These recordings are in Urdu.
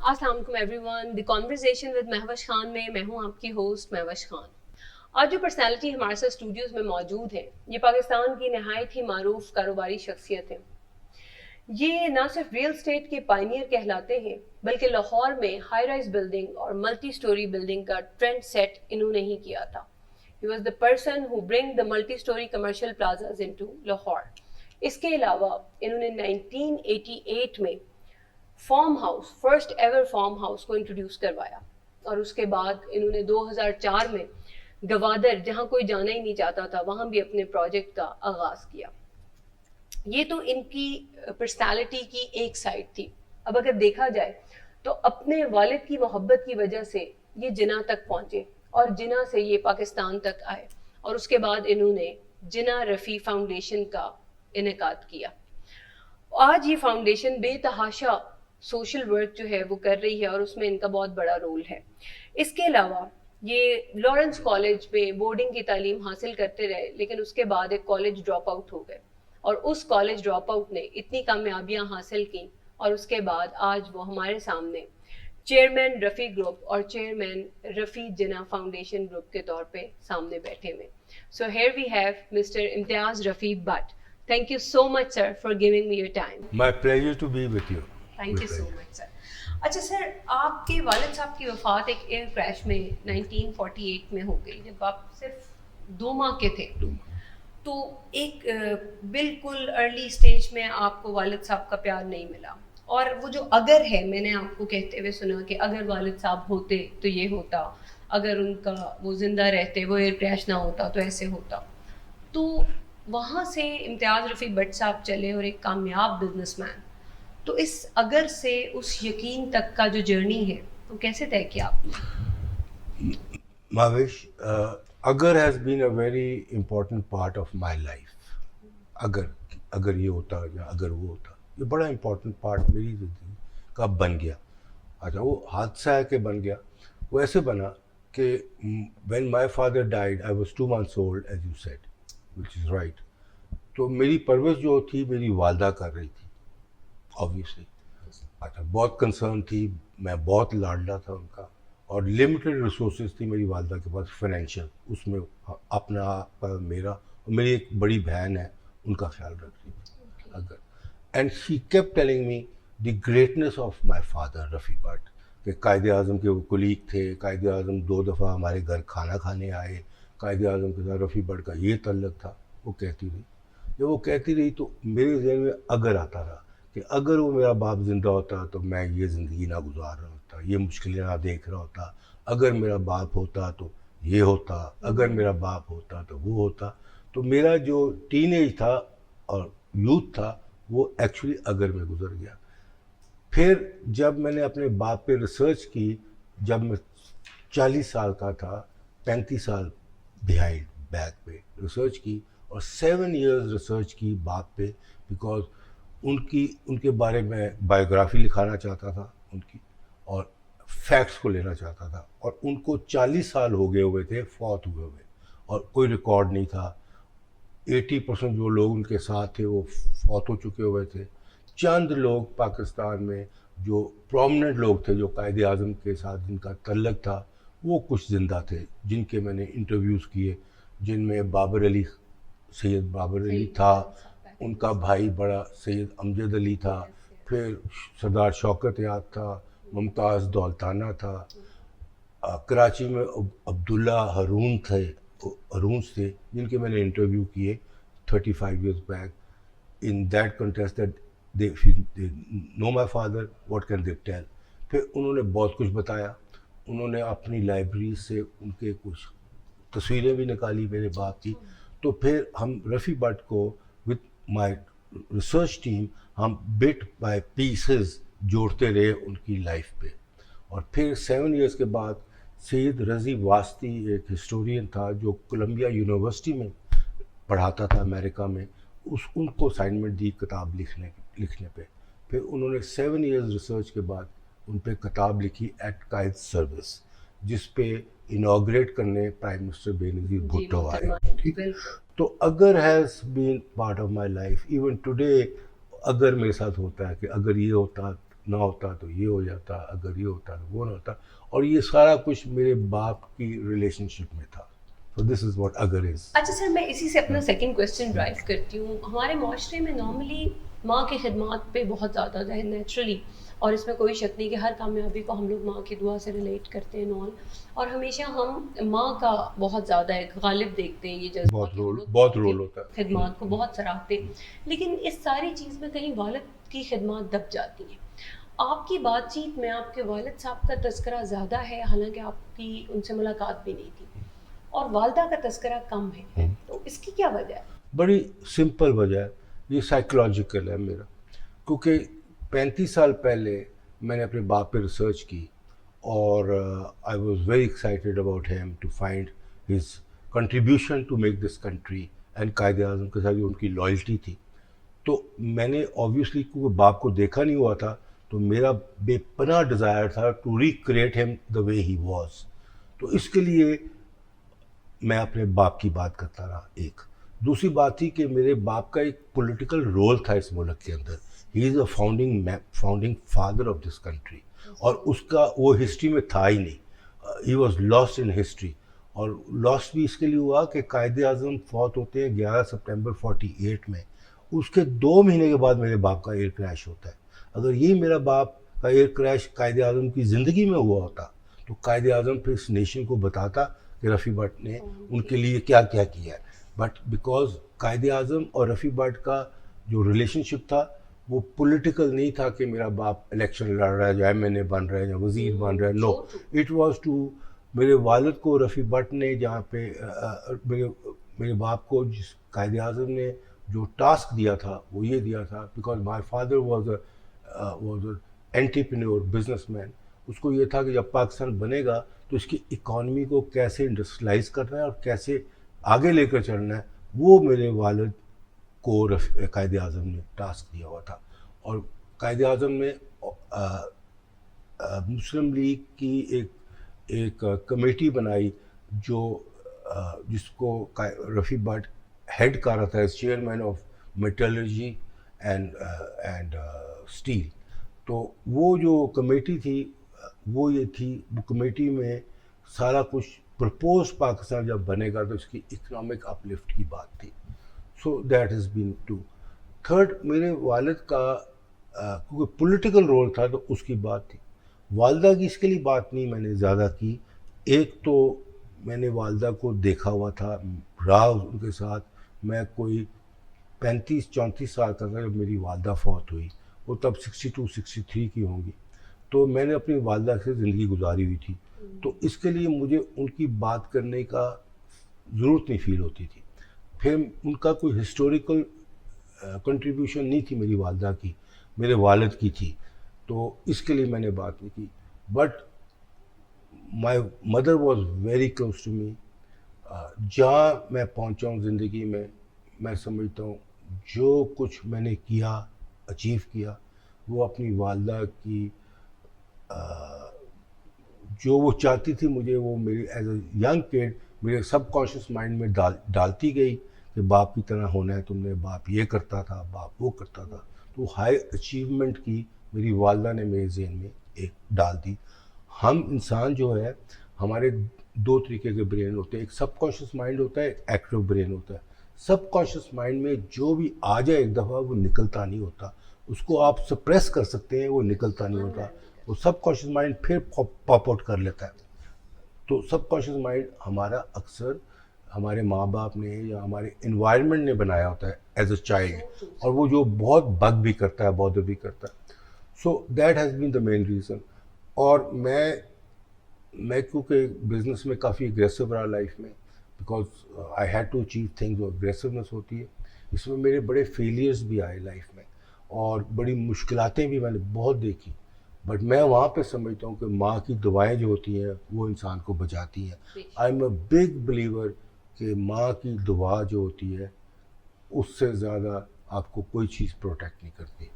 السلام علیکم every one. The conversation with Mehwish Khan میں میں ہوں آپ کی ہوسٹ مہوش خان. آج جو پرسنالٹی ہمارے ساتھ اسٹوڈیوز میں موجود ہے یہ پاکستان کی نہایت ہی معروف کاروباری شخصیت ہے. یہ نہ صرف ریئل اسٹیٹ کے پائنیئر کہلاتے ہیں بلکہ لاہور میں ہائی رائز بلڈنگ اور ملٹی سٹوری بلڈنگ کا ٹرینڈ سیٹ انہوں نے ہی کیا تھا. He was the person who bring the multi-story commercial plazas into Lahore. اس کے علاوہ انہوں نے 1988 میں farm house first ever farm house کو انٹروڈیوس کروایا اور اس کے بعد انہوں نے 2004 میں گوادر جہاں کوئی جانا ہی نہیں چاہتا تھا وہاں بھی اپنے پروجیکٹ کا آغاز کیا. یہ تو ان کی پرسنالٹی کی ایک سائڈ تھی. اب اگر دیکھا جائے تو اپنے والد کی محبت کی وجہ سے یہ جناح تک پہنچے اور جناح سے یہ پاکستان تک آئے اور اس کے بعد انہوں نے جناح رفیع فاؤنڈیشن کا انعقاد کیا. آج یہ فاؤنڈیشن بے تحاشا سوشل ورک جو ہے وہ کر رہی ہے اور اس میں ان کا بہت بڑا رول ہے. اس کے علاوہ یہ لارنس کالج میں بورڈنگ کی تعلیم حاصل کرتے رہے لیکن اس کے بعد ایک کالج ڈراپ آؤٹ ہو گئے اور اس کالج ڈراپ آؤٹ نے اتنی کامیابیاں حاصل کی اور اس کے بعد آج وہ ہمارے سامنے چیئرمین رفیع گروپ اور chairman Rafi Jinnah foundation group کے طور پہ سامنے بیٹھے ہوئے. So here we have mister Imtiaz Rafi Butt. Thank you so much, sir, for giving me your time. My pleasure to be with you. Thank you so much, sir. اچھا سر, آپ کے والد صاحب کی وفات ایک ایئر کریش میں 1948 میں ہو گئی جب آپ صرف 2 ماہ کے تھے. تو ایک بالکل ارلی اسٹیج میں آپ کو والد صاحب کا پیار نہیں ملا اور وہ جو اگر ہے میں نے آپ کو کہتے ہوئے سنا کہ اگر والد صاحب ہوتے تو یہ ہوتا, اگر ان کا وہ زندہ رہتے وہ ایئر کریش نہ ہوتا تو ایسے ہوتا. تو وہاں سے امتیاز رفیع بٹ صاحب چلے اور ایک کامیاب بزنس مین. تو اس اگر سے اس یقین تک کا جو جرنی ہے وہ کیسے طے کیا آپ نے؟ Mavish, agar has been a very important part of my life. اگر یہ ہوتا یا اگر وہ ہوتا, یہ بڑا امپورٹنٹ پارٹ میری زندگی کا بن گیا. اچھا وہ حادثہ ہے کہ بن گیا, وہ ایسے بنا کہ when my father died I was 2 months old as you said, which is right. تو میری پرورش جو تھی میری والدہ کر رہی تھی obviously. اچھا بہت کنسرن تھی, میں بہت لاڈلا تھا ان کا اور لمیٹڈ ریسورسز تھی میری والدہ کے پاس فائنینشیل, اس میں اپنا آپ کا میرا اور میری ایک بڑی بہن ہے ان کا خیال رکھ رہی تھی اگر. And she kept telling me the greatness of my father Rafi but, کہ قائد اعظم کے وہ کولیگ تھے, قائد اعظم 2 دفعہ ہمارے گھر کھانا کھانے آئے, قائد اعظم کے ساتھ رفیع بٹ کا یہ تعلق تھا. وہ کہتی رہی, جب وہ کہتی رہی تو میرے ذہن میں اگر آتا رہا کہ اگر وہ میرا باپ زندہ ہوتا تو میں یہ زندگی نہ گزار رہا ہوتا, یہ مشکلیں نہ دیکھ رہا ہوتا, اگر میرا باپ ہوتا تو یہ ہوتا, اگر میرا باپ ہوتا تو وہ ہوتا. تو میرا جو ٹین ایج تھا اور یوتھ تھا وہ ایکچولی اگر میں گزر گیا. پھر جب میں نے اپنے باپ پہ ریسرچ کی, جب میں 40 سال کا تھا, 35 سال بیہائنڈ بیک پہ ریسرچ کی اور 7 ایئرز ریسرچ کی باپ پہ, بیکاز ان کے بارے میں بایوگرافی لکھانا چاہتا تھا ان کی اور فیکٹس کو لینا چاہتا تھا. اور ان کو 40 سال ہو گئے ہوئے تھے فوت ہوئے ہوئے اور کوئی ریکارڈ نہیں تھا. 80% جو لوگ ان کے ساتھ تھے وہ فوت ہو چکے ہوئے تھے. چند لوگ پاکستان میں جو پرومننٹ لوگ تھے جو قائد اعظم کے ساتھ جن کا تعلق تھا وہ کچھ زندہ تھے جن کے میں نے انٹرویوز کیے, جن میں بابر علی, سید بابر علی تھا, ان کا بھائی بڑا سید امجد علی تھا, پھر سردار شوکت یاد تھا, ممتاز دولتانہ تھا, کراچی میں عبداللہ ہارون تھے جن کے میں نے انٹرویو کیے 35 years back. In that context that they know my father, what can they tell? پھر انہوں نے بہت کچھ بتایا, انہوں نے اپنی لائبریری سے ان کے کچھ تصویریں بھی نکالی میرے باپ کی. تو پھر ہم رفیع بٹ کو وتھ مائی ریسرچ ٹیم ہم بٹ بائی پیسز جوڑتے رہے ان کی لائف پہ. اور پھر 7 ایئرس کے بعد سید رضی واسطی ایک ہسٹورین تھا جو کولمبیا یونیورسٹی میں پڑھاتا تھا امریکہ میں, ان کو اسائنمنٹ دی کتاب لکھنے پہ. پھر انہوں نے 7 ایئرز ریسرچ کے بعد ان پہ کتاب لکھی ایٹ قائد سروس, جس پہ انوگریٹ کرنے پرائم منسٹر بے نظیر بھٹو آئے. ٹھیک, تو اگر has been part of my life even today. اگر میرے ساتھ ہوتا ہے کہ اگر یہ ہوتا نہ ہوتا تو یہ ہو جاتا, اگر یہ ہوتا تو وہ نہ ہوتا, اور یہ سارا کچھ میرے باپ کی ریلیشن شپ میں تھا. So this is what اگر is. اچھا سر, میں اسی سے اپنا سیکنڈ کویسچن ڈرائیو کرتی ہوں. ہمارے معاشرے میں نارملی ماں کی خدمات پہ بہت زیادہ ہے نیچرلی, اور اس میں کوئی شک نہیں کہ ہر کامیابی کو ہم لوگ ماں کی دعا سے ریلیٹ کرتے ہیں نال, اور ہمیشہ ہم ماں کا بہت زیادہ ایک غالب دیکھتے ہیں, یہ جذبہ بہت رول ہوتا ہے, خدمات کو بہت سراہتے ہیں. لیکن اس ساری چیز میں کہیں والد کی خدمات دب جاتی ہیں. آپ کی بات چیت میں آپ کے والد صاحب کا تذکرہ زیادہ ہے, حالانکہ آپ کی ان سے ملاقات بھی نہیں تھی, اور والدہ کا تذکرہ کم ہے, تو اس کی کیا وجہ ہے؟ بڑی سمپل وجہ ہے, یہ سائیکولوجیکل ہے میرا. کیونکہ 35 سال پہلے میں نے اپنے باپ پہ ریسرچ کی, اور I was very excited about him to find his contribution to make this country, and Quaid Azam کے ساتھ جو ان کی لائلٹی تھی. تو میں نے آبویسلی کیونکہ باپ کو دیکھا نہیں ہوا تھا, تو میرا بے پناہ ڈیزائر تھا to recreate him the way he was. تو اس کے لیے میں اپنے باپ کی بات کرتا رہا. ایک دوسری بات تھی کہ میرے باپ کا ایک پولیٹیکل رول تھا اس ملک کے اندر. He is a founding father of this country, اور اس کا وہ ہسٹری میں تھا ہی نہیں. He was lost in history, اور لاسٹ بھی اس کے لیے ہوا کہ قائد اعظم فوت ہوتے ہیں 11 سپٹمبر 48 میں. اس کے 2 مہینے کے بعد میرے باپ کا ایئر کریش ہوتا ہے. اگر یہ میرا باپ کا ایئر کریش قائد اعظم کی زندگی میں ہوا ہوتا تو قائد اعظم پھر اس نیشن کو بتاتا کہ رفیع بٹ نے ان کے لیے کیا کیا کیا ہے. بٹ بیکاز قائد اعظم اور رفیع بٹ کا جو ریلیشن شپ تھا وہ پولیٹیکل نہیں تھا کہ میرا باپ الیکشن لڑ رہا ہے یا ایم این اے بن رہا ہے یا وزیر بن رہا ہے. نو, اٹ واز ٹو میرے والد کو رفیع بٹ نے جہاں پہ میرے باپ کو جس قائد اعظم نے جو ٹاسک دیا تھا وہ یہ دیا تھا, because my father was a entrepreneur business man. اس کو یہ تھا کہ جب پاکستان بنے گا تو اس کی اکانومی کو کیسے انڈسٹریلائز کرنا ہے اور کیسے آگے لے کر چلنا ہے, وہ میرے والد کو قائد اعظم نے ٹاسک دیا ہوا تھا. اور قائد اعظم نے مسلم لیگ کی ایک کمیٹی بنائی جس کو رفیع بٹ ہیڈ کر رہا تھا as chairman of metallurgy and steel. تو وہ جو کمیٹی تھی وہ یہ تھی, وہ کمیٹی میں سارا کچھ پرپوز پاکستان جب بنے گا تو اس کی اکنامک اپ لفٹ کی بات تھی. So that has been two. Third, میرے والد کا کیونکہ پولیٹیکل رول تھا تو اس کی بات تھی. والدہ کی اس کے لیے بات نہیں میں نے زیادہ کی. ایک تو میں نے والدہ کو دیکھا ہوا تھا, رہا ان کے ساتھ. میں کوئی 35-34 سال کا تھا جب میری والدہ فوت ہوئی, وہ تب 62-63 کی ہوں گی. تو میں نے اپنی والدہ سے زندگی گزاری ہوئی تھی, تو اس کے لیے مجھے ان کی بات کرنے کا ضرورت نہیں فیل ہوتی تھی. پھر ان کا کوئی ہسٹوریکل کنٹریبیوشن نہیں تھی میری والدہ کی, میرے والد کی تھی, تو اس کے لیے میں نے بات نہیں کی. But my mother was very close to me. جہاں میں پہنچا ہوں زندگی میں سمجھتا ہوں جو کچھ میں نے کیا, اچیو کیا, وہ اپنی والدہ کی جو وہ چاہتی تھی مجھے, وہ میری ایز اے ینگ کڈ میرے سب کانشیس مائنڈ میں ڈالتی گئی کہ باپ کی طرح ہونا ہے تم نے, باپ یہ کرتا تھا, باپ وہ کرتا تھا. تو ہائی اچیومنٹ کی میری والدہ نے میرے ذہن میں ایک ڈال دی. ہم انسان جو ہے, ہمارے 2 طریقے کے برین ہوتے ہیں, ایک سب کانشیس مائنڈ ہوتا ہے, ایک ایکٹیو برین ہوتا ہے. سب کانشیس مائنڈ میں جو بھی آ جائے ایک دفعہ وہ نکلتا نہیں ہوتا, اس کو آپ سپریس کر سکتے ہیں, وہ نکلتا نہیں ہوتا. وہ سب کانشیس مائنڈ پھر پاپ آؤٹ کر لیتا ہے. تو سب کانشیس مائنڈ ہمارا اکثر ہمارے ماں باپ نے یا ہمارے انوائرمنٹ نے بنایا ہوتا ہے ایز اے چائلڈ, اور وہ جو بہت بگ بھی کرتا ہے, بودر بھی کرتا ہے. So that has been the main reason. اور میں کیونکہ بزنس میں کافی اگریسو رہا لائف میں, because I had to achieve things, اور اگریسونیس ہوتی ہے. اس میں میرے بڑے فیلیئرز بھی آئے لائف میں, اور بڑی مشکلاتیں بھی میں نے بہت دیکھی. بٹ میں وہاں پہ سمجھتا ہوں کہ ماں کی دعائیں جو ہوتی ہیں وہ انسان کو بچاتی ہیں. I am a big believer کہ ماں کی دعا جو ہوتی ہے اس سے زیادہ آپ کو کوئی چیز پروٹیکٹ نہیں کرتی.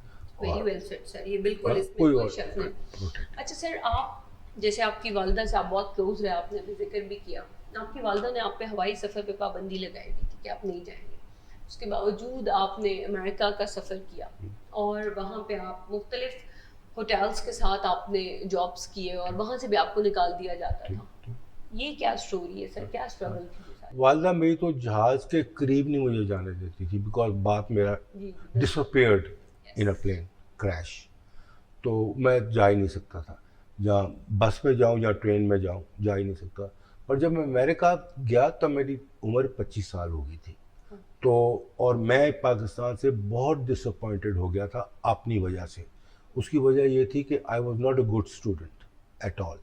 ویری ویل سیڈ سر, یہ بالکل اس میں کوئی شک نہیں. اچھا سر, آپ جیسے آپ کی والدہ سے آپ بہت کلوز رہے, آپ نے ابھی ذکر بھی کیا, آپ کی والدہ نے آپ پہ ہوائی سفر پہ پابندی لگائی ہوئی تھی کہ آپ نہیں جائیں گے. اس کے باوجود آپ نے امریکہ کا سفر کیا, اور وہاں پہ آپ مختلف ہوٹلس کے ساتھ آپ نے جابس کیے اور وہاں سے بھی آپ کو نکال دیا جاتا تھا. یہ کیا اسٹوری ہے سر, کیا اسٹرگل تھی؟ والدہ میری تو جہاز کے قریب نہیں مجھے جانے دیتی تھی بیکاز باپ میرا disappeared in a plane crash, تو میں جا ہی نہیں سکتا تھا. جہاں بس میں جاؤں یا ٹرین میں جاؤں جا ہی نہیں سکتا. اور جب میں امریکہ گیا تب میری عمر 25 سال ہو گئی تھی. تو اور میں پاکستان سے بہت ڈس اپوائنٹڈ ہو گیا تھا اپنی وجہ سے. اس کی وجہ یہ تھی کہ I was not a good student at all.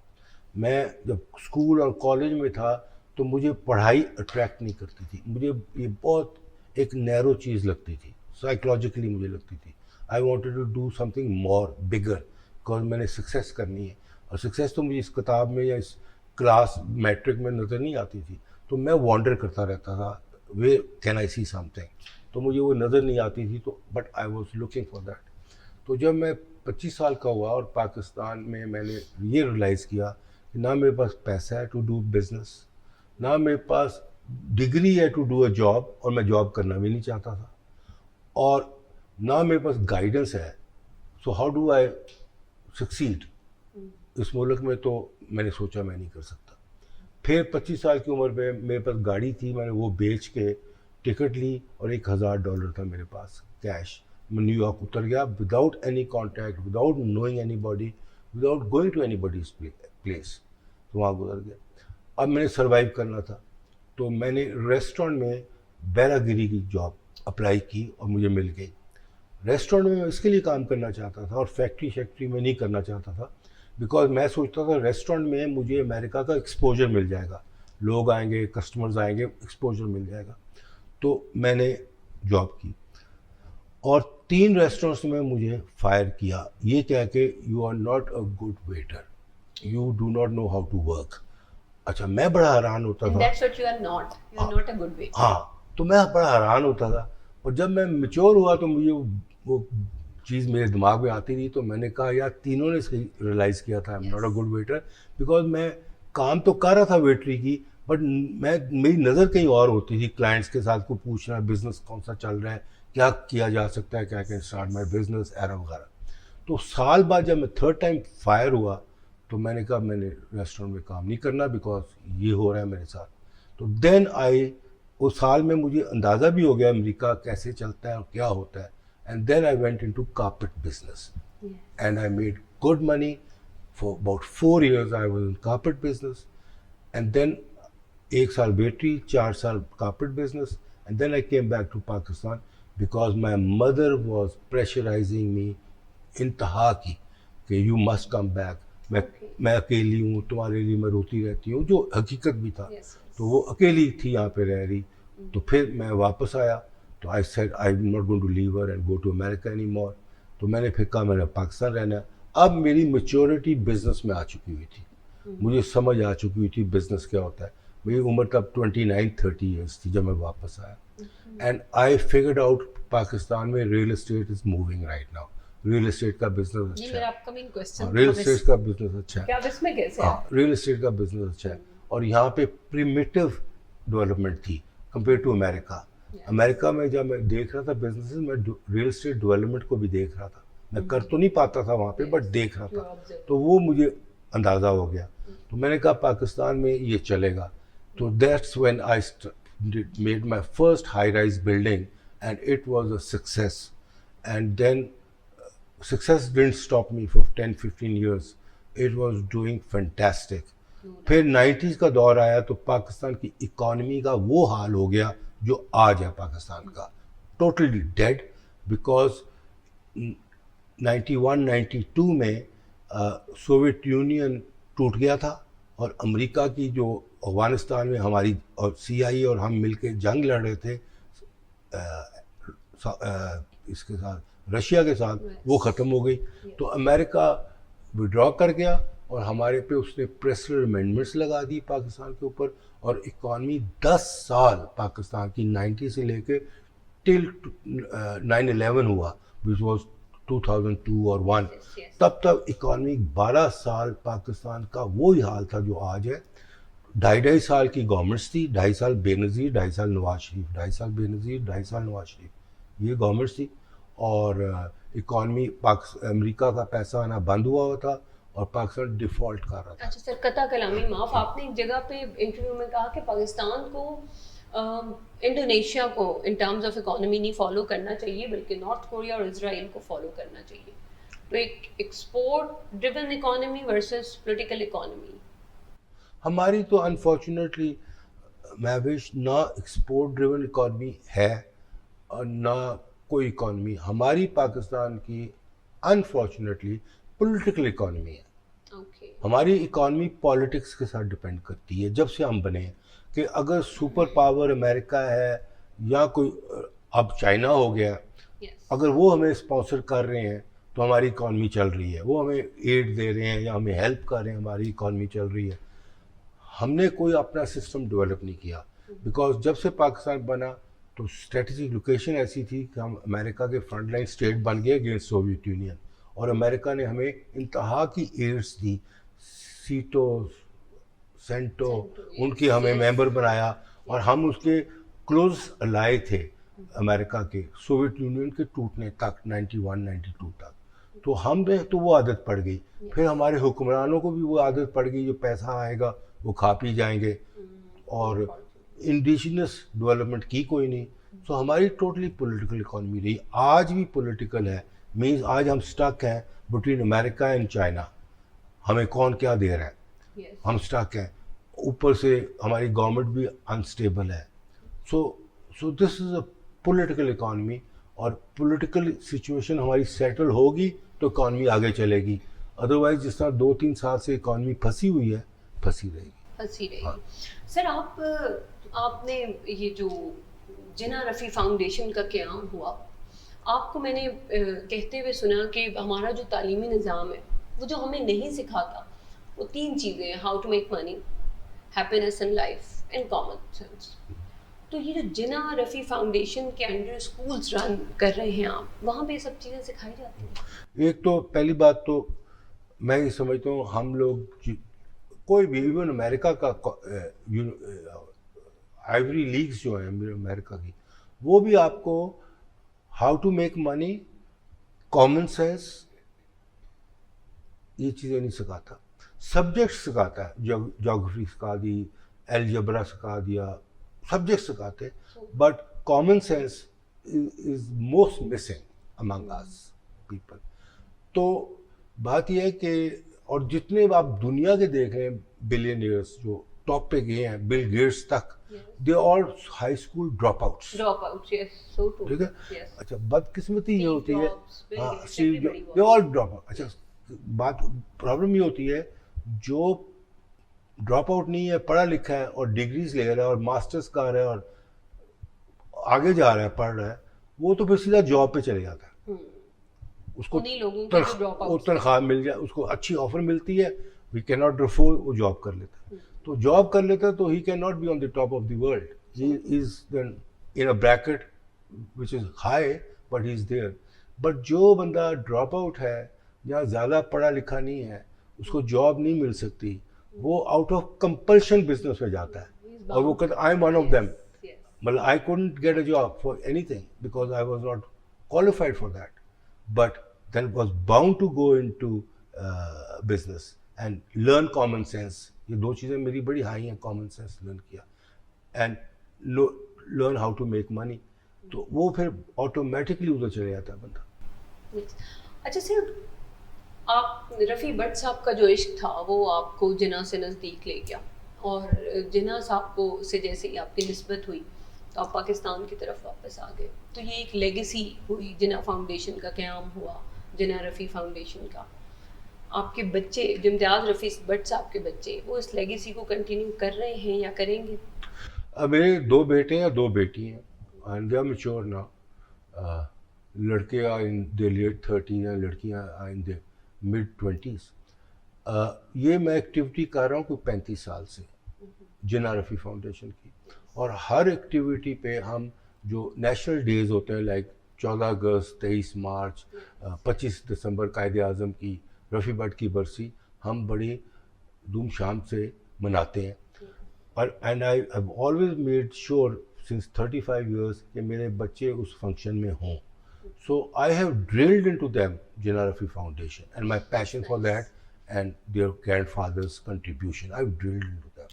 میں جب اسکول اور کالج میں تھا تو مجھے پڑھائی اٹریکٹ نہیں کرتی تھی. مجھے یہ بہت ایک نیرو چیز لگتی تھی, سائیکلوجیکلی مجھے لگتی تھی. I wanted to do something more bigger because میں نے سکسیس کرنی ہے. اور سکسیس تو مجھے اس کتاب میں یا اس کلاس میٹرک میں نظر نہیں آتی تھی. تو میں وانڈر کرتا رہتا تھا, way can I C some thing, تو مجھے وہ نظر نہیں آتی تھی. تو but I was looking for that. تو جب میں 25 سال کا ہوا اور پاکستان میں نے یہ ریئلائز کیا کہ نہ میرے پاس پیسہ ہے ٹو ڈو بزنس, نہ میرے پاس ڈگری ہے ٹو ڈو اے جاب, اور میں جاب کرنا بھی نہیں چاہتا تھا, اور نہ میرے پاس گائیڈنس ہے. So how do I succeed اس ملک میں؟ تو میں نے سوچا میں نہیں کر سکتا. پھر 25 سال کی عمر میں میرے پاس گاڑی تھی, میں نے وہ بیچ کے ٹکٹ لی اور $1000 تھا میرے پاس کیش. میں نیو یارک اتر گیا without any contact, without knowing anybody, without going to anybody's place. تو وہاں گزر گیا. اب میں نے سروائیو کرنا تھا, تو میں نے ریسٹورینٹ میں بیرا گیری کی جاب اپلائی کی اور مجھے مل گئی. ریسٹورینٹ میں اس کے لیے کام کرنا چاہتا تھا اور فیکٹری میں نہیں کرنا چاہتا تھا, بیکاز میں سوچتا تھا ریسٹورینٹ میں مجھے امریکہ کا ایکسپوجر مل جائے گا, لوگ آئیں گے, کسٹمرز آئیں گے, ایکسپوجر مل جائے گا. تو میں نے جاب کی اور 3 ریسٹورینٹس میں مجھے فائر کیا, یہ کہہ کے you are not a good waiter, you do not know how to work. اچھا, میں بڑا حیران ہوتا تھا. ہاں, تو میں بڑا حیران ہوتا تھا. اور جب میں میچور ہوا تو مجھے وہ چیز میرے دماغ میں آتی رہی. تو میں نے کہا یار تینوں نے صحیح ریئلائز کیا تھا I am not a good waiter, because میں کام تو کر رہا تھا ویٹری کی, بٹ میری نظر کہیں اور ہوتی تھی. کلائنٹس کے ساتھ کو پوچھنا بزنس کون سا چل رہا ہے, کیا کیا جا سکتا ہے, کیا کین اسٹارٹ مائی بزنس ایرا وغیرہ. تو سال بعد جب میں 3rd ٹائم فائر ہوا تو میں نے کہا میں نے ریسٹورینٹ میں کام نہیں کرنا بیکاز یہ ہو رہا ہے میرے ساتھ. تو دین اس سال میں مجھے اندازہ بھی ہو گیا امریکہ کیسے چلتا ہے اور کیا ہوتا ہے. And then I went into carpet business and I made good money. For about 4 years I was in carpet business, and then 1 سال بیٹری, 4 سال carpet business, and then I came back to Pakistan because my mother was pressurising me انتہا کی کہ یو مسٹ کم بیک. میں اکیلی ہوں, تمہارے لیے میں روتی رہتی ہوں, جو حقیقت بھی تھا. تو وہ اکیلی تھی یہاں پہ رہ رہی. تو پھر میں واپس آیا تو I said I am not going to leave her and go to America any more. تو میں نے پھر کہا میں نے پاکستان رہنا ہے. اب میری میچورٹی بزنس میں آ چکی ہوئی تھی, مجھے سمجھ آ چکی ہوئی تھی بزنس کیا ہوتا ہے. میری عمر تب 29-30 years تھی جب میں واپس آیا. And I figured out Pakistan میں real estate is moving right now. Real estate کا بزنس اچھا ہے, ریئل اسٹیٹ کا بزنس اچھا ہے, ہاں ریئل اسٹیٹ کا بزنس اچھا ہے. اور یہاں پہ پریمیٹیو ڈیولپمنٹ تھی کمپیئر ٹو امریکہ. امریکہ میں جب میں دیکھ رہا تھا بزنس, میں ریئل اسٹیٹ ڈیولپمنٹ کو بھی دیکھ رہا تھا. میں کر تو نہیں پاتا تھا وہاں پہ, بٹ دیکھ رہا تھا. تو وہ مجھے اندازہ ہو گیا. تو میں نے کہا پاکستان میں یہ چلے گا. تو that's when I made my first high rise building and it was a success. And then success didn't stop me for 10-15 years. It was doing fantastic. پھر 90s کا دور آیا تو پاکستان کی اکانومی کا وہ حال ہو گیا جو آج ہے پاکستان کا, ٹوٹلی ڈیڈ. بیکاز 91-92 میں سوویت یونین ٹوٹ گیا تھا اور امریکہ کی جو افغانستان میں ہماری اور CIA اور ہم مل کے جنگ لڑ رہے تھے اس کے ساتھ, رشیا کے ساتھ, وہ ختم ہو گئی. تو امریکہ وڈرا کر گیا اور ہمارے پہ اس نے پریسلر امینڈمنٹس لگا دی پاکستان کے اوپر, اور اکانومی 10 سال پاکستان کی 90 سے لے کے ٹل 9/11 ہوا وچ واز 2002 اور 1, تب تک اکانومی 12 سال پاکستان کا وہی حال تھا جو آج ہے. 2.5 سال کی گورنمنٹس تھی, 2.5 سال بے نظیر, 2.5 سال نواز شریف, 2.5 سال بے نظیر, 2.5 سال نواز شریف, یہ گورنمنٹس تھی. اور اکانومی امریکہ کا پیسہ آنا بند ہوا ہوا تھا اور پاکستان ڈیفالٹ کر رہا تھا. اچھا سر، قطع کلامی معاف، آپ نے ایک جگہ پہ انٹرویو میں کہا کہ پاکستان کو انڈونیشیا کو ان ٹرمز آف اکانومی نہیں فالو کرنا چاہیے بلکہ نارتھ کوریا اور اسرائیل کو فالو کرنا چاہیے. تو ایک export driven economy versus political economy. ہماری تو انفارچونیٹلی مہوش نہ ایکسپورٹ ڈریون اکانومی ہے اور نہ کوئی اکانومی. ہماری پاکستان کی انفارچونیٹلی پولیٹیکل اکانومی ہے. اوکے. ہماری اکانومی پالیٹکس کے ساتھ ڈپینڈ کرتی ہے جب سے ہم بنے ہیں کہ اگر سپر پاور امریکہ ہے یا کوئی اب چائنا ہو گیا, اگر وہ ہمیں اسپانسر کر رہے ہیں تو ہماری اکانومی چل رہی ہے, وہ ہمیں ایڈ دے رہے ہیں یا ہمیں ہیلپ کر رہے ہیں, ہماری اکانومی چل رہی ہے. ہم نے کوئی اپنا سسٹم ڈیولپ نہیں کیا بیکاز جب سے پاکستان بنا تو اسٹریٹجک لوکیشن ایسی تھی کہ ہم امریکہ کے فرنٹ لائن اسٹیٹ بن گئے اگینسٹ سوویت یونین, اور امریکہ نے ہمیں انتہا کی ایڈس دی. سیٹو سینٹو ان کی ہمیں ممبر بنایا اور ہم اس کے کلوز الائے تھے امریکہ کے سوویت یونین کے ٹوٹنے تک 91-92 تک. تو ہم نے تو وہ عادت پڑ گئی. پھر ہمارے حکمرانوں کو بھی وہ عادت پڑ گئی, جو پیسہ آئے گا وہ کھا پی جائیں گے اور انڈیجنس ڈیولپمنٹ کی کوئی نہیں. سو ہماری ٹوٹلی پولیٹیکل اکانومی رہی, آج بھی پولیٹیکل ہے. مینز آج ہم سٹک ہیں بٹوین امریکہ اینڈ چائنا, ہمیں کون کیا دے رہا ہے, ہم سٹک ہیں. اوپر سے ہماری گورنمنٹ بھی انسٹیبل ہے. سو دس از اے پولیٹیکل اکانومی, اور پولیٹیکل سچویشن ہماری سیٹل ہوگی تو اکانومی آگے چلے گی. ادروائز جس طرح 2-3 سال سے اکانومی پھنسی ہوئی ہے, پھنسی رہے گی. سر آپ نے یہ جو جناح رفیع فاؤنڈیشن کا قیام ہوا, آپ کو میں نے کہتے ہوئے سنا کہ ہمارا جو تعلیمی نظام ہے وہ جو ہمیں نہیں سکھاتا وہ 3 چیزیں ہیں, how to make money, happiness in life and common sense. تو یہ جو جناح رفیع فاؤنڈیشن کے انڈر اسکولس رن کر رہے ہیں آپ, وہاں پہ یہ سب چیزیں سکھائی جاتی ہیں؟ ایک تو پہلی بات تو میں یہ سمجھتا ہوں ہم لوگ کوئی بھی ایون امریکہ کا آئیوری لیگز جو ہیں امریکہ کی, وہ بھی آپ کو how to make money, common sense, یہ چیزیں نہیں سکھاتا. سبجیکٹ سکھاتا ہے, جیوگرافی سکھا دی, الجبرا سکھا دیا, سبجیکٹ سکھاتے, but common sense is most missing among us people. تو بات یہ ہے کہ اور جتنے آپ دنیا کے دیکھ رہے ہیں بلینئرس جو ٹاپ پہ گئے ہیں, بل گیٹس تک, دے آل ہائی اسکول ڈراپ آؤٹس. ٹھیک ہے. اچھا بدقسمتی یہ ہوتی ہے, ہاں دے آل ڈراپ آؤٹ. اچھا بات پرابلم یہ ہوتی ہے جو ڈراپ آؤٹ نہیں ہے, پڑھا لکھا ہے اور ڈگریز لے رہا ہے اور ماسٹرز کر رہا ہے اور آگے جا رہا ہے, پڑھ رہا ہے, وہ تو پھر سیدھا جاب پہ چلے جاتا ہے. اس کو تنخواہ مل جائے, اس کو اچھی آفر ملتی ہے, وی کین ناٹ افورڈ, وہ جاب کر لیتا ہے. تو جاب کر لیتا ہے تو he can not be on the top of the world, he is in a bracket which is high but he is there. But جو بندہ ڈراپ آؤٹ ہے یا زیادہ پڑھا لکھا نہیں ہے, اس کو جاب نہیں مل سکتی, وہ آؤٹ آف کمپلشن بزنس میں جاتا ہے. اور وہ کہتا I am one of them, مطلب I couldn't get a job for anything because I was not qualified for that, but then was bound to go into business and learn common sense. یہ 2 چیزیں میری بڑی ہائی ہیں, common sense learn کیا and learn how to make money. تو وہ پھر automatically ادھر چلے جاتا ہے بندہ. اچھا سر, آپ رفیع بٹ صاحب کا جو عشق تھا وہ آپ کو جناح سے نزدیک لے گیا, اور جناح صاحب کو سے جیسے ہی آپ کی نسبت ہوئی تو آپ پاکستان کی طرف واپس آ گئے. تو یہ ایک لیگیسی ہوئی, جناح فاؤنڈیشن کا قیام ہوا, جناح رفیع فاؤنڈیشن کا. آپ کے بچے جو امتیاز رفیع بٹ صاحب کے بچے, وہ اس لیگیسی کو کنٹینیو کر رہے ہیں یا کریں گے؟ میرے 2 بیٹے ہیں, 2 بیٹی ہیں, اینڈ دے آر میچور نا. لڑکے آر ان دے لیٹ 30 ہیں, لڑکیاں are in they mid 20s. یہ میں ایکٹیویٹی کر رہا ہوں کوئی 35 سال سے جناح رفیع فاؤنڈیشن کی, اور ہر ایکٹیویٹی پہ ہم جو نیشنل ڈیز ہوتے ہیں لائک 14 اگست, 23 مارچ, 25 دسمبر قائد اعظم کی, رفیع بٹ کی برسی, ہم بڑی دھوم شام سے مناتے ہیں. اور and I have always made sure since 35 years کہ میرے بچے اس فنکشن میں ہوں. So I have drilled into them Jinnah Rafi Foundation and my passion for that and their grandfather's contribution. I've drilled into them.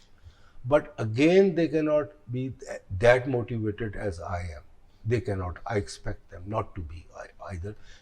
But again, they cannot be that motivated as I am. They cannot. I expect them not to be either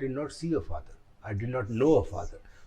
did not see a father. I did not know a father.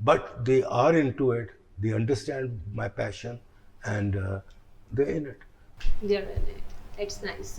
But they are into it. They understand my passion and they're in it. They're in it. It's nice.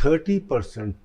30%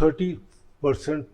30%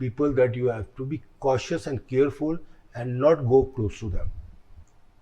people that you have to be cautious and careful and not go close to them,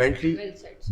mentally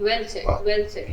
Well said.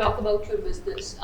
talk about your business,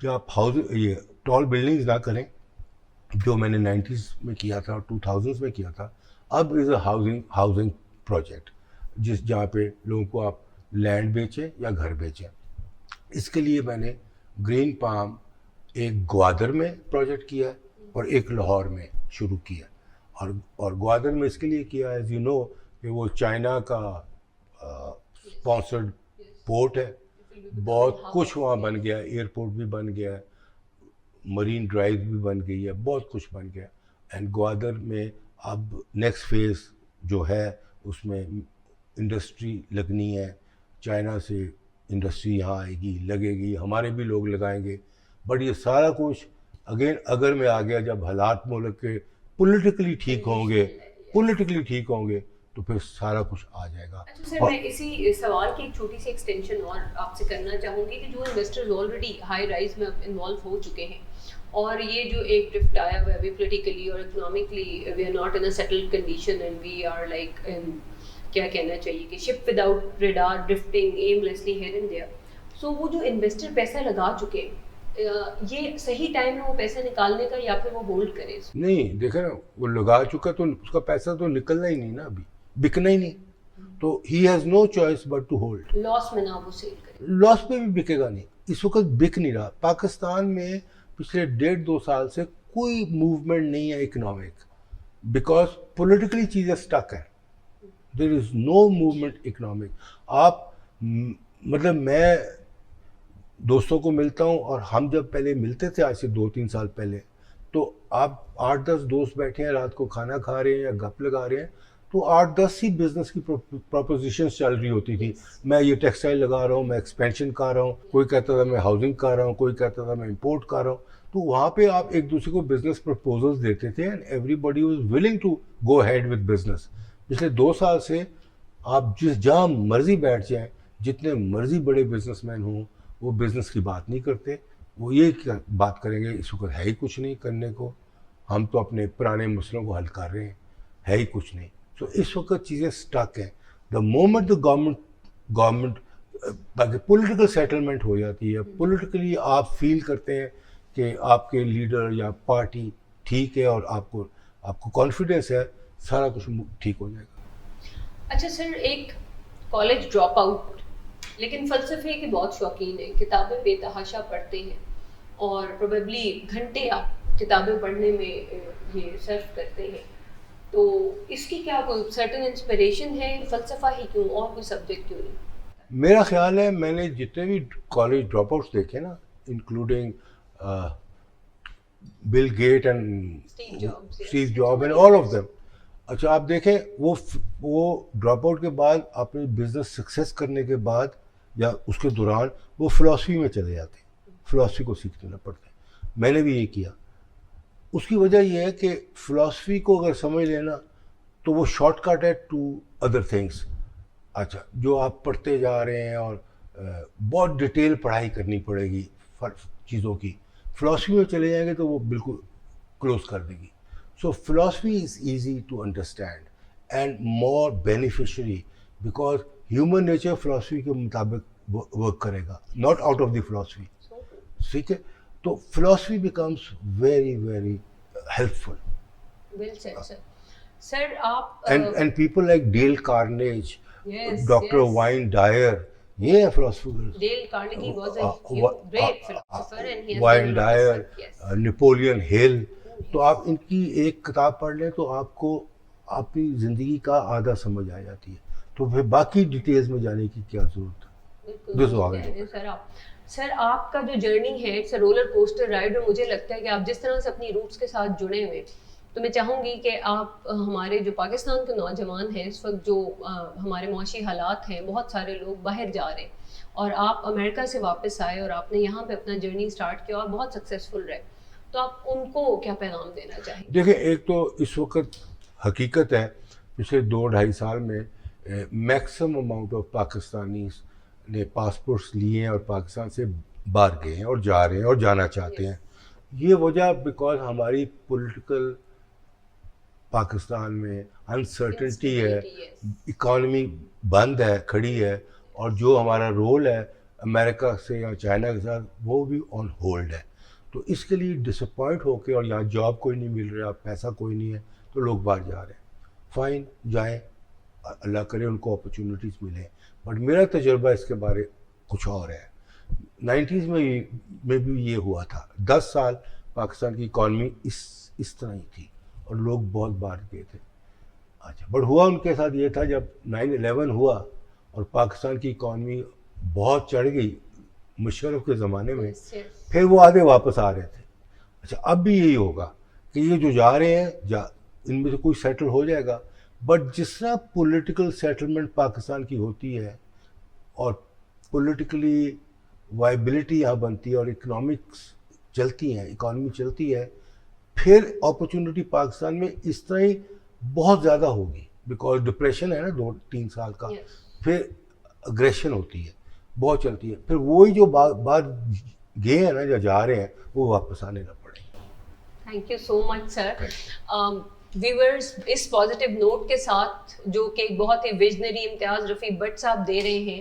کہ آپ ہاؤس یہ ٹال بلڈنگز نہ کریں جو میں نے 90s میں کیا تھا اور 2000s میں کیا تھا. اب از اے ہاؤسنگ پروجیکٹ جہاں پہ لوگوں کو آپ لینڈ بیچیں یا گھر بیچیں. اس کے لیے میں نے گرین پام ایک گوادر میں پروجیکٹ کیا اور ایک لاہور میں شروع کیا. اور گوادر میں اس کے لیے کیا ایز یو نو کہ وہ چائنا کا اسپانسرڈ پورٹ ہے. بہت کچھ وہاں بن گیا, ایئرپورٹ بھی بن گیا ہے, مرین ڈرائیو بھی بن گئی ہے, بہت کچھ بن گیا. اینڈ گوادر میں اب نیکسٹ فیز جو ہے اس میں انڈسٹری لگنی ہے, چائنا سے انڈسٹری یہاں آئے گی, لگے گی, ہمارے بھی لوگ لگائیں گے. بٹ یہ سارا کچھ اگین اگر میں آ گیا جب حالات ملک کے پولیٹیکلی ٹھیک ہوں گے تو پھر سارا کچھ آ جائے گا. اچھا سر, میں اسی سوال کی ایک چھوٹی سی ایکسٹینشن اور آپ سے کرنا چاہوں گی کہ جو انویسٹرز آلریڈی ہائی رائز میں انوالو ہو چکے ہیں اور یہ جو ایک ڈرفٹ آیا ہوا ہے ابھی پولیٹیکلی اور economically we are not in a settled condition and we are like کیا کہنا چاہیے کہ ship without radar drifting aimlessly here and there. So وہ جو انویسٹر پیسہ لگا چکے یہ صحیح ٹائم ہے وہ پیسہ نکالنے کا یا پھر وہ ہولڈ کرے؟ نہیں دیکھیں نا, وہ لگا چکا تو اس کا پیسہ تو نکلنا ہی نہیں نا, ابھی بکنا ہی نہیں, تو he has no choice but to hold. Loss میں نہ وہ سیل کرے, لاس پہ بھی بکے گا نہیں, اس وقت بک نہیں رہا. پاکستان میں پچھلے 1.5-2 سال سے کوئی موومنٹ نہیں ہے اکنامک, بیکاز پولیٹیکلی چیزیں اسٹک ہیں. دیر از نو موومنٹ اکنامک. آپ مطلب میں دوستوں کو ملتا ہوں اور ہم جب پہلے ملتے تھے آج سے 2-3 سال پہلے, تو آپ 8-10 دوست بیٹھے ہیں رات کو کھانا کھا رہے ہیں یا گپ لگا رہے ہیں, تو 8-10 ہی بزنس کی پروپوزیشنس چل رہی ہوتی تھی. میں یہ ٹیکسٹائل لگا رہا ہوں, میں ایکسپینشن کر رہا ہوں, کوئی کہتا تھا میں ہاؤسنگ کر رہا ہوں, کوئی کہتا تھا میں امپورٹ کر رہا ہوں. تو وہاں پہ آپ ایک دوسرے کو بزنس پرپوزلس دیتے تھے and everybody was willing to go ahead with business. پچھلے 2 سال سے آپ جہاں مرضی بیٹھ جائیں, جتنے مرضی بڑے بزنس مین ہوں, وہ بزنس کی بات نہیں کرتے. وہ یہ بات کریں گے اس وقت ہے ہی کچھ نہیں کرنے کو, ہم تو اپنے پرانے مسئلوں کو حل کر رہے ہیں, ہے ہی کچھ نہیں. تو اس وقت چیزیں سٹک ہیں. دا مومنٹ دا گورنمنٹ باقی پولیٹیکل سیٹلمنٹ ہو جاتی ہے, پولیٹیکلی آپ فیل کرتے ہیں کہ آپ کے لیڈر یا پارٹی ٹھیک ہے اور آپ کو کانفیڈنس ہے, سارا کچھ ٹھیک ہو جائے گا. اچھا سر, ایک کالج ڈراپ آؤٹ لیکن فلسفے کے بہت شوقین ہیں, کتابیں بے تحاشا پڑھتے ہیں اور پروبیبلی گھنٹے آپ کتابیں پڑھنے میں یہ صرف کرتے ہیں, تو اس کی کیا کوئی سرٹن انسپریشن ہے؟ فلسفہ ہی کیوں, اور کوئی سبجیکٹ کیوں نہیں؟ میرا خیال ہے میں نے جتنے بھی کالج ڈراپ آؤٹس دیکھے نا, including Bill Gates and Steve Jobs and all of them, اچھا آپ دیکھیں وہ ڈراپ آؤٹ کے بعد اپنے بزنس سکسیس کرنے کے بعد یا اس کے دوران وہ فلاسفی میں چلے جاتے ہیں, فلاسفی کو سیکھنے پڑتے ہیں. میں نے بھی یہ کیا. اس کی وجہ یہ ہے کہ فلاسفی کو اگر سمجھ لینا تو وہ شارٹ کٹ ہے ٹو ادر تھنگس. اچھا جو آپ پڑھتے جا رہے ہیں اور بہت ڈیٹیل پڑھائی کرنی پڑے گی چیزوں کی, فلاسفی میں چلے جائیں گے تو وہ بالکل کلوز کر دے گی. So philosophy is easy to understand and more beneficiary because human nature philosophy کے مطابق ورک کرے گا, not out of the philosophy. ٹھیک ہے, تو philosophy becomes very very helpful. Well said sir. Sir آپ and people like Dale Carnegie, doctor Wayne Dyer, یہ ہے philosopher. Dale Carnegie was a great philosopher and he has Wayne Dyer, Napoleon Hill. تو آپ ان کی ایک کتاب پڑھ لیں تو آپ کو اپنی زندگی کا آدھا سمجھ آ جاتی ہے, تو پھر باقی ڈیٹیلز میں جانے کی کیا ضرورت ہے. سر آپ کا جو جرنی ہے it's a roller coaster ride, اور مجھے لگتا ہے کہ آپ جس طرح سے اپنی روٹس کے ساتھ جڑے ہوئے, تو میں چاہوں گی کہ آپ ہمارے جو پاکستان کے نوجوان ہیں اس وقت, جو ہمارے معاشی حالات ہیں, بہت سارے لوگ باہر جا رہے ہیں اور آپ امریکہ سے واپس آئے اور آپ نے یہاں پہ اپنا جرنی اسٹارٹ کیا اور بہت سکسیزفل رہے, تو آپ ان کو کیا پیغام دینا چاہیں گے؟ دیکھیں, ایک تو اس وقت حقیقت ہے پچھلے 2-2.5 سال میں میکسیمم اماؤنٹ آف پاکستانیز نے پاسپورٹس لیے ہیں اور پاکستان سے باہر گئے ہیں اور جا رہے ہیں اور جانا چاہتے ہیں. یہ وجہ بیکاز ہماری پولیٹیکل پاکستان میں انسرٹنٹی ہے, اکانومی بند ہے, کھڑی ہے, اور جو ہمارا رول ہے امریکہ سے یا چائنا کے ساتھ وہ بھی آن ہولڈ ہے. تو اس کے لیے ڈس اپوائنٹ ہو کے, اور یہاں جاب کوئی نہیں مل رہا, پیسہ کوئی نہیں ہے, تو لوگ باہر جا رہے ہیں. فائن, جائیں, اللہ کرے ان کو اپرچونیٹیز ملیں. بٹ میرا تجربہ اس کے بارے کچھ اور ہے. 90s میں بھی یہ ہوا تھا. 10 سال پاکستان کی اکانومی اس طرح ہی تھی اور لوگ بہت باہر گئے تھے. اچھا, بٹ ہوا ان کے ساتھ یہ تھا جب 9/11 ہوا اور پاکستان کی اکانومی بہت چڑھ گئی مشرف کے زمانے میں, پھر وہ آدھے واپس آ رہے تھے. اچھا, اب بھی یہی ہوگا کہ یہ جو جا رہے ہیں ان میں سے کوئی سیٹل ہو جائے گا. بٹ جس طرح پولیٹیکل سیٹلمنٹ پاکستان کی ہوتی ہے اور پولیٹیکلی وائبلٹی یہاں بنتی ہے اور اکنامکس چلتی ہیں, اکانومی چلتی ہے, پھر اپرچونٹی پاکستان میں اس طرح ہی بہت زیادہ ہوگی. بیکاز ڈپریشن ہے نا 2-3 سال کا, پھر اگریشن ہوتی ہے, بہت چلتی ہے. پھر وہی جو بات گئے ہیں نا, جو جا رہے ہیں, وہ واپس آنے نہ پڑے. Thank you so much sir. Viewers, اس پازیٹیو نوٹ کے ساتھ جو کہ ایک بہت ہی ویژنری امتیاز رفیع بٹ صاحب دے رہے ہیں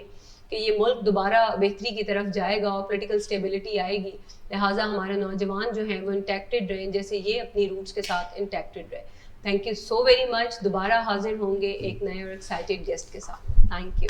کہ یہ ملک دوبارہ بہتری کی طرف جائے گا اور پولیٹیکل اسٹیبلٹی آئے گی, لہٰذا ہمارے نوجوان جو ہیں وہ انٹیکٹڈ رہیں جیسے یہ اپنی روٹس کے ساتھ انٹیکٹڈ رہے. Thank you so very much. دوبارہ حاضر ہوں گے ایک نئے اور ایکسائٹیڈ گیسٹ کے ساتھ. Thank you.